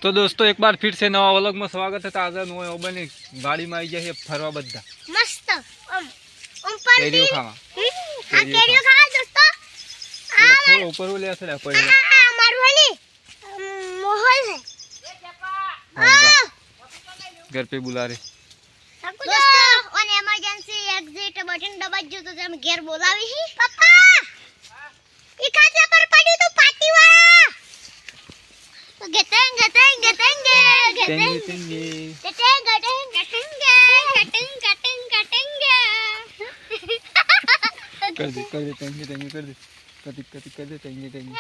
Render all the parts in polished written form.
तो दोस्तों एक बार फिर से नवा व्लॉग में स्वागत है। ताजा नो ओबनी गाड़ी में आई जाए फरवा बद्दा मस्त ऊपर केरियो खावा हां केरियो खावा दोस्तों थोड़ा ऊपर ले ऐसे ले पड़ेगा हमार वाली माहौल है घर पे बुला रहे दोस्तों ऑन इमरजेंसी एग्जिट बटन दबाજો तो हम घर बोलावी ही पापा ई खाते पर पड्યું तो पार्टी वाला तो गेटेंगे कर दे तेंगे कर दे तेंगे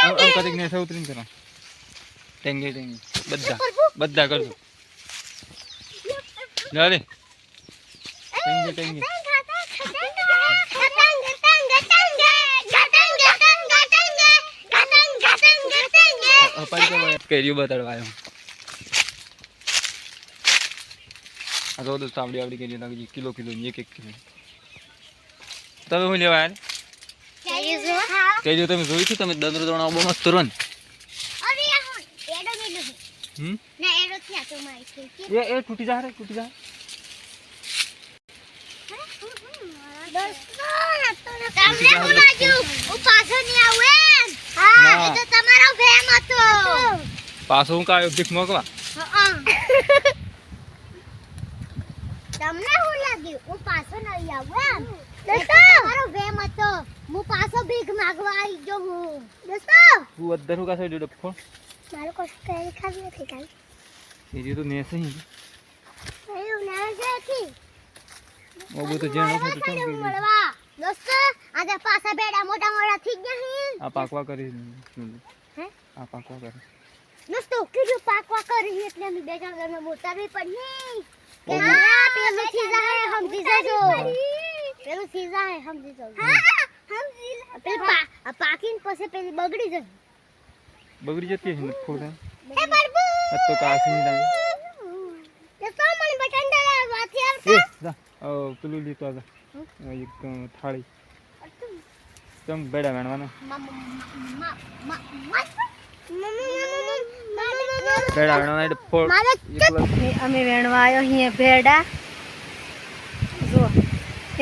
अब कदिक ने ऐसा उतरिन करो तेंगे बद्दा कर दो ले तेंगे केरियो बताड़वायो आ तो दोस्त आवड़ी केरियो लागी किलो एक किलो तमे હું લેવા આયા કેજો તમે જોઈ છો તમે દંદર દોણા બહુ મસ્ત રન અરે આ એડો મેલું ના એડો થયા તો મારી એ टूटी जा તમને બોલાજો ઓ પાછો ની આવે હા એ તો તમારો ફેમ હતો પાછો હું કાયો ભીખ મોકવા તમને હું લાગ્યું ઓ પાછો નહીં આવે દોસ્તો તમારો ફેમ હતો હું પાછો ભીખ માંગવા આવી જો હું દોસ્તો તું અદ્ધર હું કાસે ડડપ ફોન મારો કોસ કરી ખાવી નથી કાઈ ये तो नेसे ही અરે ના જતી वो तो जेनो है तो चल મળવા દોસ્તો આજે પાછા બેડા મોટા થઈ ગયા હે आ पाकवा करी હે आ पाकवा कर દોસ્તો કીધું પાકવા કરી એટલે અમે બે જણ ઘરમાં મોટાવી પડી હા પેલું ચીઝા હે સમજી જજો પેલું ચીઝા હે સમજી જજો હા સમજી પેલ પાકીન પછી પેલી બગડી જશે बगड़ी जाती है फोड़ ए बरबू अब तो कास नहीं डाल ये तो मन बटन डाला वाथी ए आवता जा ओ पेलू ली तो आजा एक थाली तुम बेड़ा वेणवाना बेड़ा वेणवाना એટલે ફોડ અમે વેણવા આવ્યો અહીંયા ભેડા જો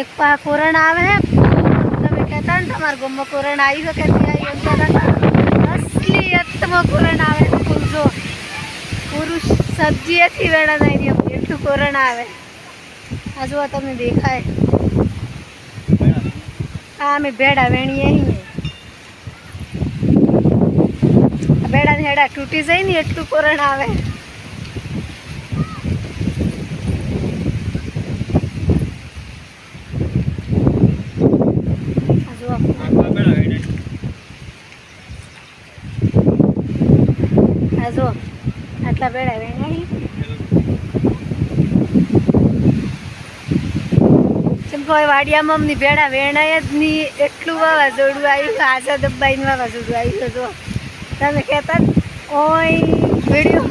એક પા કોરણ આવે હે તમે કહેતા ને તમાર ગોમમાં કોરણ આવી છે કે ત્યાં અંતર અસલીયતમાં કોરણ આવે ફૂલ જો પુરુષ સબ્જીએથી વેણા નહીં રહી એટલું કોરણ આવે આ જો તમે દેખાય આ અમે ભેડા વેણીએ અહીંયા બેડા હેડા તૂટી જાય ને એટલું કોરણ આવે જો આટલા બેડા વેણાય જેમ કોઈ વાડિયામાં અમની બેડા વેણાય જ નહીં એટલું વાવાઝોડું આવ્યું આશા દબાઈને વાવાઝોડું આવ્યું જો તમે કહેતા ઓય વિડીયો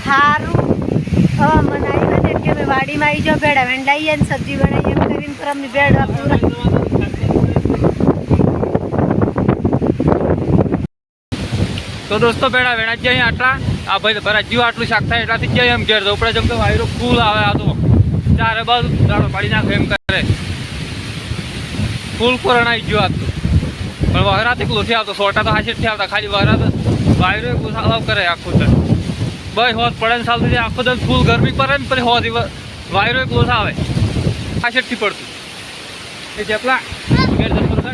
સારું હવામાન આવ્યું ને કે અમે વાડીમાં આવી જાઓ ભેડા વેંડાઈએ ને સબ્જી બનાવીએ એમ કરીને પર અમની બેડા પૂરા तो दोस्तों बेड़ा वेणा जाए आटला आ भाई भरा जीव आटलू शाक था एटलाथी जाए एम घेर दो उपड़े जम के वायरो फूल आवे आ तो चारे बाजू दाड़ो पाड़ी नाखे एम करे फूल कोरण आई गयो आतो पण वहराथी क्लोथी आवतो सोटा तो हाशीथी आवता खाली वहरा तो वायरो एक उसालाव करे आखो दिन बई होत पड़े ने साल आखो दिन फूल गर्मी पड़े ने पछी होत वायरो एक लोसा आवे हाशीथी पड़तुं ए जेपला घेर जतो का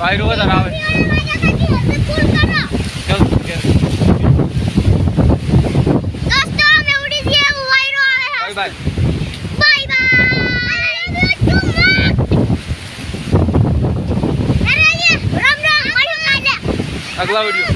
वायरो वधारे आवे चल दोस्तों मैं उड़ी थी वो वायरो आवे बाय बाय अरे ये राम राम मळ्યું કાલે अगला वीडियो